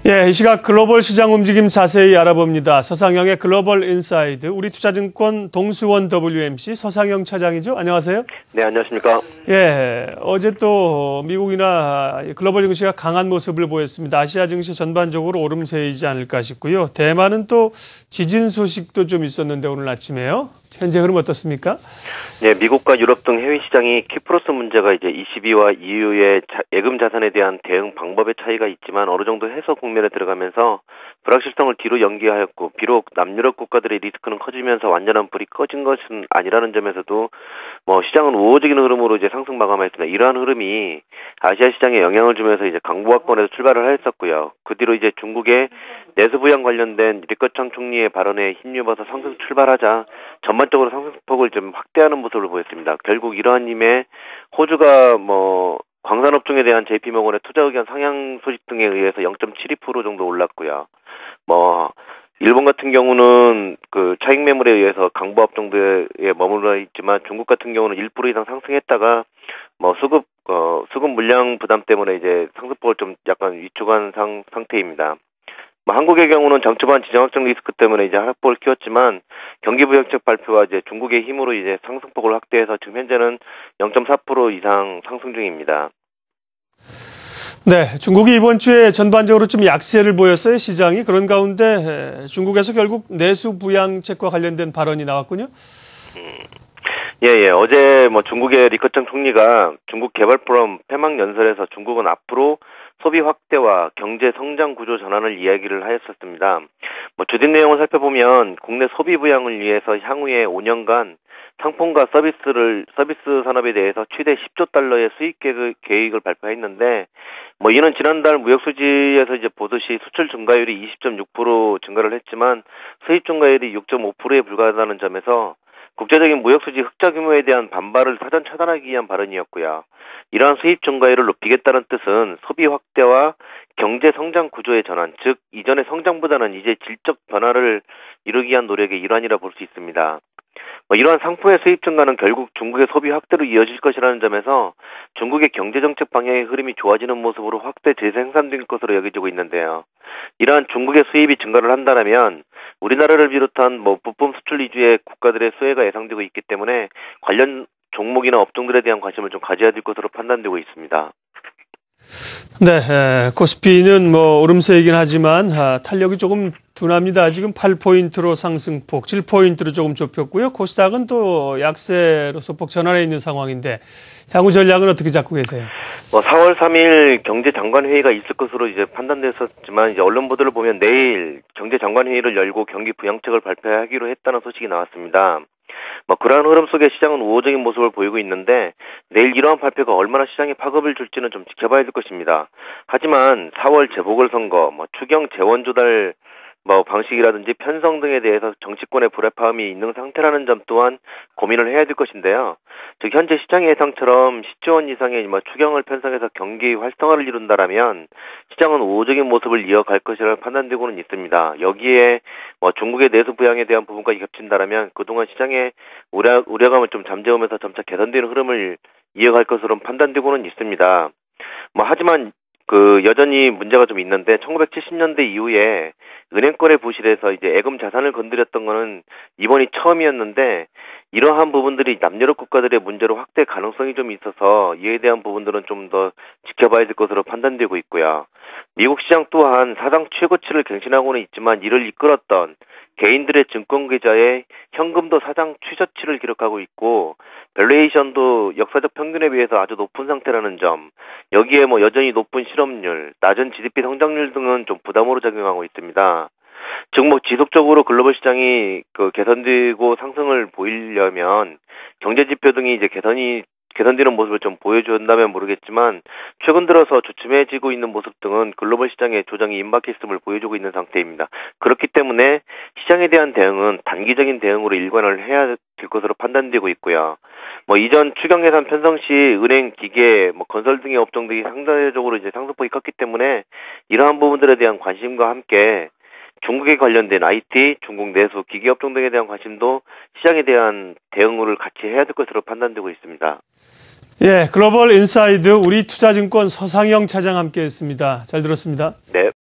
예, 이 시각 글로벌 시장 움직임 자세히 알아봅니다. 서상영의 글로벌 인사이드, 우리투자증권 동수원 WMC 서상영 차장이죠. 안녕하세요. 네, 안녕하십니까. 예, 어제 또 미국이나 글로벌 증시가 강한 모습을 보였습니다. 아시아 증시 전반적으로 오름세이지 않을까 싶고요. 대만은 또 지진 소식도 좀 있었는데 오늘 아침에요. 현재 흐름 어떻습니까? 네, 미국과 유럽 등 해외 시장이 키프로스 문제가 이제 ECB와 EU의 예금 자산에 대한 대응 방법의 차이가 있지만 어느 정도 해소 국면에 들어가면서 불확실성을 뒤로 연기하였고, 비록 남유럽 국가들의 리스크는 커지면서 완전한 불이 꺼진 것은 아니라는 점에서도 시장은 우호적인 흐름으로 이제 상승 마감했습니다. 이러한 흐름이 아시아 시장에 영향을 주면서 이제 강보합권에서 출발을 했었고요. 그 뒤로 이제 중국의 내수 부양 관련된 리커창 총리의 발언에 힘입어서 상승 출발하자 전반적으로 상승폭을 좀 확대하는 모습을 보였습니다. 결국 이러한 임에 호주가 광산업종에 대한 JP모건의 투자 의견 상향 소식 등에 의해서 0.72% 정도 올랐고요. 일본 같은 경우는 그 차익 매물에 의해서 강보합 정도에 머물러 있지만 중국 같은 경우는 1% 이상 상승했다가 수급 물량 부담 때문에 이제 상승폭을 좀 약간 위축한 상태입니다. 한국의 경우는 장초반 지정학적 리스크 때문에 이제 하락폭을 키웠지만 경기 부양책 발표와 이제 중국의 힘으로 이제 상승폭을 확대해서 지금 현재는 0.4% 이상 상승 중입니다. 네, 중국이 이번 주에 전반적으로 좀 약세를 보였어요, 시장이. 그런 가운데 중국에서 결국 내수 부양책과 관련된 발언이 나왔군요. 예. 어제 중국의 리커창 총리가 중국 개발 포럼 폐막 연설에서 중국은 앞으로 소비 확대와 경제 성장 구조 전환을 이야기를 하였었습니다. 주된 내용을 살펴보면 국내 소비 부양을 위해서 향후에 5년간 상품과 서비스 산업에 대해서 최대 10조 달러의 수익 계획을 발표했는데, 이는 지난달 무역 수지에서 이제 보듯이 수출 증가율이 20.6% 증가를 했지만 수입 증가율이 6.5%에 불과하다는 점에서 국제적인 무역 수지 흑자 규모에 대한 반발을 사전 차단하기 위한 발언이었고요. 이러한 수입 증가율을 높이겠다는 뜻은 소비 확대와 경제 성장 구조의 전환, 즉 이전의 성장보다는 이제 질적 변화를 이루기 위한 노력의 일환이라 볼 수 있습니다. 이러한 상품의 수입 증가는 결국 중국의 소비 확대로 이어질 것이라는 점에서 중국의 경제정책 방향의 흐름이 좋아지는 모습으로 확대 재생산될 것으로 여겨지고 있는데요. 이러한 중국의 수입이 증가를 한다면 우리나라를 비롯한 부품 수출 위주의 국가들의 수혜가 예상되고 있기 때문에 관련 종목이나 업종들에 대한 관심을 좀 가져야 될 것으로 판단되고 있습니다. 네, 코스피는 오름세이긴 하지만 탄력이 조금 둔합니다. 지금 8포인트로 상승폭, 7포인트로 조금 좁혔고요. 코스닥은 또 약세로 소폭 전환해 있는 상황인데 향후 전략은 어떻게 잡고 계세요? 4월 3일 경제장관회의가 있을 것으로 이제 판단됐었지만 이제 언론 보도를 보면 내일 경제장관회의를 열고 경기 부양책을 발표하기로 했다는 소식이 나왔습니다. 그러한 흐름 속에 시장은 우호적인 모습을 보이고 있는데 내일 이러한 발표가 얼마나 시장에 파급을 줄지는 좀 지켜봐야 될 것입니다. 하지만 4월 재보궐선거, 추경 재원 조달 방식이라든지 편성 등에 대해서 정치권의 불협화음이 있는 상태라는 점 또한 고민을 해야 될 것인데요. 즉 현재 시장의 예상처럼 10조 원 이상의 추경을 편성해서 경기 활성화를 이룬다라면 시장은 우호적인 모습을 이어갈 것이라 판단되고는 있습니다. 여기에 중국의 내수 부양에 대한 부분까지 겹친다라면 그동안 시장의 우려감을 좀 잠재우면서 점차 개선되는 흐름을 이어갈 것으로 판단되고는 있습니다. 하지만 여전히 문제가 좀 있는데 1970년대 이후에 은행권의 부실에서 이제 예금 자산을 건드렸던 거는 이번이 처음이었는데 이러한 부분들이 남유럽 국가들의 문제로 확대 가능성이 좀 있어서 이에 대한 부분들은 좀 더 지켜봐야 될 것으로 판단되고 있고요. 미국 시장 또한 사상 최고치를 갱신하고는 있지만 이를 이끌었던 개인들의 증권 계좌의 현금도 사상 최저치를 기록하고 있고 밸류에이션도 역사적 평균에 비해서 아주 높은 상태라는 점, 여기에 여전히 높은 실업률, 낮은 GDP 성장률 등은 좀 부담으로 작용하고 있습니다. 즉 지속적으로 글로벌 시장이 개선되고 상승을 보이려면 경제 지표 등이 이제 개선되는 모습을 좀 보여준다면 모르겠지만 최근 들어서 주춤해지고 있는 모습 등은 글로벌 시장의 조정이 임박해 있음을 보여주고 있는 상태입니다. 그렇기 때문에 시장에 대한 대응은 단기적인 대응으로 일관을 해야 될 것으로 판단되고 있고요. 이전 추경 예산 편성 시 은행, 기계, 건설 등의 업종들이 상대적으로 이제 상승폭이 컸기 때문에 이러한 부분들에 대한 관심과 함께 중국에 관련된 IT, 중국 내수, 기계업종 등에 대한 관심도 시장에 대한 대응을 같이 해야 될 것으로 판단되고 있습니다. 예, 글로벌 인사이드 우리투자증권 서상영 차장 함께했습니다. 잘 들었습니다. 네.